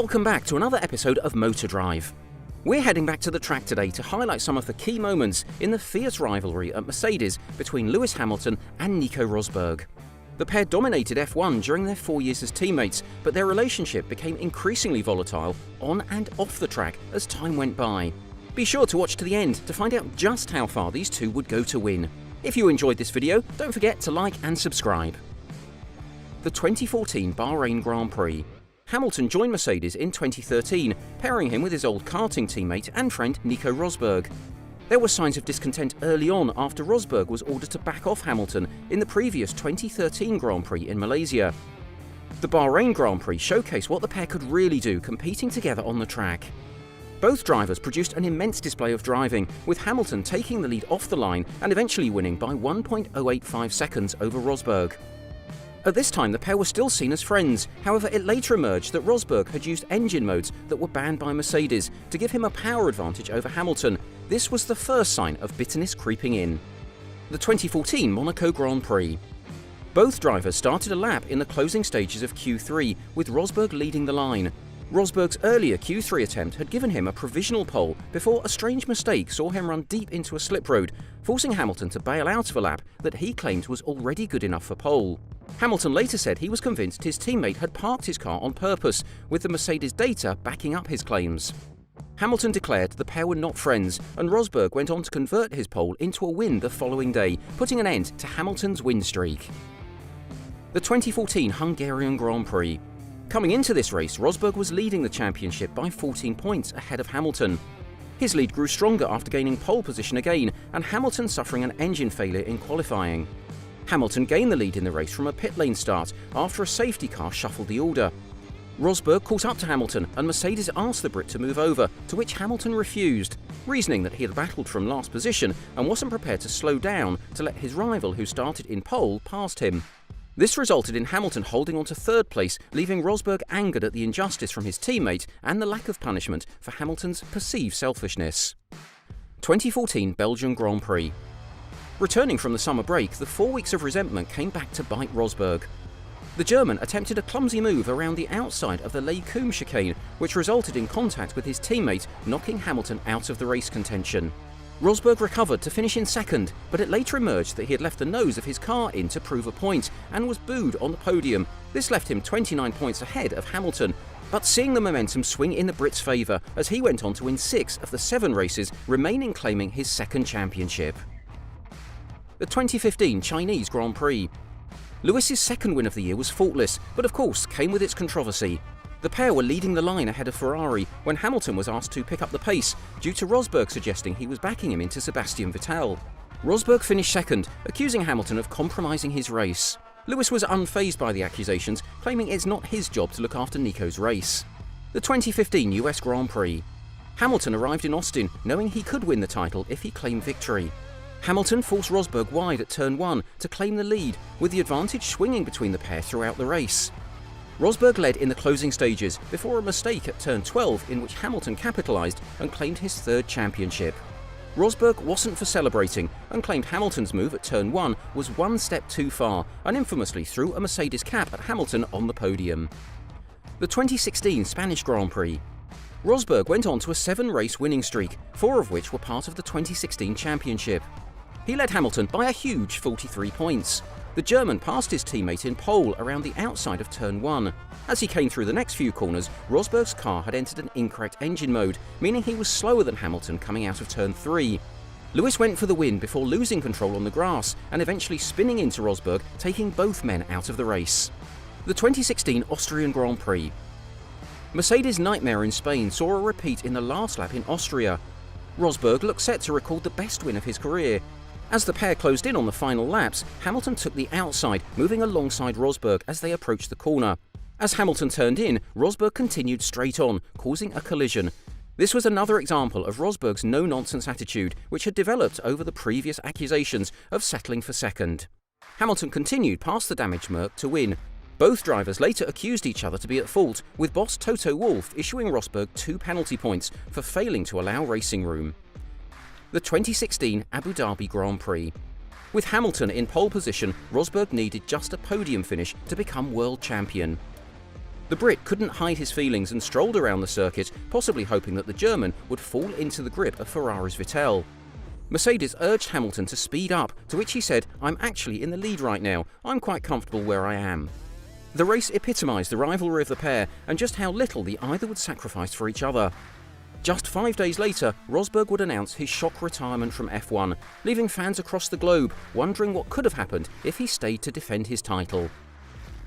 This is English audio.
Welcome back to another episode of Motor Drive. We're heading back to the track today to highlight some of the key moments in the fierce rivalry at Mercedes between Lewis Hamilton and Nico Rosberg. The pair dominated F1 during their 4 years as teammates, but their relationship became increasingly volatile on and off the track as time went by. Be sure to watch to the end to find out just how far these two would go to win. If you enjoyed this video, don't forget to like and subscribe. The 2014 Bahrain Grand Prix. Hamilton joined Mercedes in 2013, pairing him with his old karting teammate and friend Nico Rosberg. There were signs of discontent early on after Rosberg was ordered to back off Hamilton in the previous 2013 Grand Prix in Malaysia. The Bahrain Grand Prix showcased what the pair could really do competing together on the track. Both drivers produced an immense display of driving, with Hamilton taking the lead off the line and eventually winning by 1.085 seconds over Rosberg. At this time, the pair were still seen as friends. However, it later emerged that Rosberg had used engine modes that were banned by Mercedes to give him a power advantage over Hamilton. This was the first sign of bitterness creeping in. The 2014 Monaco Grand Prix. Both drivers started a lap in the closing stages of Q3, with Rosberg leading the line. Rosberg's earlier Q3 attempt had given him a provisional pole before a strange mistake saw him run deep into a slip road, forcing Hamilton to bail out of a lap that he claimed was already good enough for pole. Hamilton later said he was convinced his teammate had parked his car on purpose, with the Mercedes data backing up his claims. Hamilton declared the pair were not friends, and Rosberg went on to convert his pole into a win the following day, putting an end to Hamilton's win streak. The 2014 Hungarian Grand Prix. Coming into this race, Rosberg was leading the championship by 14 points ahead of Hamilton. His lead grew stronger after gaining pole position again, and Hamilton suffering an engine failure in qualifying. Hamilton gained the lead in the race from a pit lane start after a safety car shuffled the order. Rosberg caught up to Hamilton, and Mercedes asked the Brit to move over, to which Hamilton refused, reasoning that he had battled from last position and wasn't prepared to slow down to let his rival, who started in pole, past him. This resulted in Hamilton holding on to third place, leaving Rosberg angered at the injustice from his teammate and the lack of punishment for Hamilton's perceived selfishness. 2014 Belgian Grand Prix. Returning from the summer break, the 4 weeks of resentment came back to bite Rosberg. The German attempted a clumsy move around the outside of the Les Combes chicane, which resulted in contact with his teammate, knocking Hamilton out of the race contention. Rosberg recovered to finish in second, but it later emerged that he had left the nose of his car in to prove a point and was booed on the podium. This left him 29 points ahead of Hamilton, but seeing the momentum swing in the Brit's favour as he went on to win 6 of the 7 races, remaining claiming his second championship. The 2015 Chinese Grand Prix. Lewis's second win of the year was faultless, but of course came with its controversy. The pair were leading the line ahead of Ferrari when Hamilton was asked to pick up the pace due to Rosberg suggesting he was backing him into Sebastian Vettel. Rosberg finished second, accusing Hamilton of compromising his race. Lewis was unfazed by the accusations, claiming it's not his job to look after Nico's race. The 2015 US Grand Prix. Hamilton arrived in Austin knowing he could win the title if he claimed victory. Hamilton forced Rosberg wide at turn 1 to claim the lead, with the advantage swinging between the pair throughout the race. Rosberg led in the closing stages before a mistake at turn 12 in which Hamilton capitalised and claimed his third championship. Rosberg wasn't for celebrating and claimed Hamilton's move at turn 1 was one step too far and infamously threw a Mercedes cap at Hamilton on the podium. The 2016 Spanish Grand Prix. Rosberg went on to a 7-race winning streak, 4 of which were part of the 2016 championship. He led Hamilton by a huge 43 points. The German passed his teammate in pole around the outside of turn 1. As he came through the next few corners, Rosberg's car had entered an incorrect engine mode, meaning he was slower than Hamilton coming out of turn 3. Lewis went for the win before losing control on the grass and eventually spinning into Rosberg, taking both men out of the race. The 2016 Austrian Grand Prix. Mercedes' nightmare in Spain saw a repeat in the last lap in Austria. Rosberg looked set to record the best win of his career. As the pair closed in on the final laps, Hamilton took the outside, moving alongside Rosberg as they approached the corner. As Hamilton turned in, Rosberg continued straight on, causing a collision. This was another example of Rosberg's no-nonsense attitude, which had developed over the previous accusations of settling for second. Hamilton continued past the damaged Merc to win. Both drivers later accused each other to be at fault, with boss Toto Wolff issuing Rosberg 2 penalty points for failing to allow racing room. The 2016 Abu Dhabi Grand Prix. With Hamilton in pole position, Rosberg needed just a podium finish to become world champion. The Brit couldn't hide his feelings and strolled around the circuit, possibly hoping that the German would fall into the grip of Ferrari's Vettel. Mercedes urged Hamilton to speed up, to which he said, "I'm actually in the lead right now, I'm quite comfortable where I am." The race epitomised the rivalry of the pair and just how little the either would sacrifice for each other. Just 5 days later, Rosberg would announce his shock retirement from F1, leaving fans across the globe wondering what could have happened if he stayed to defend his title.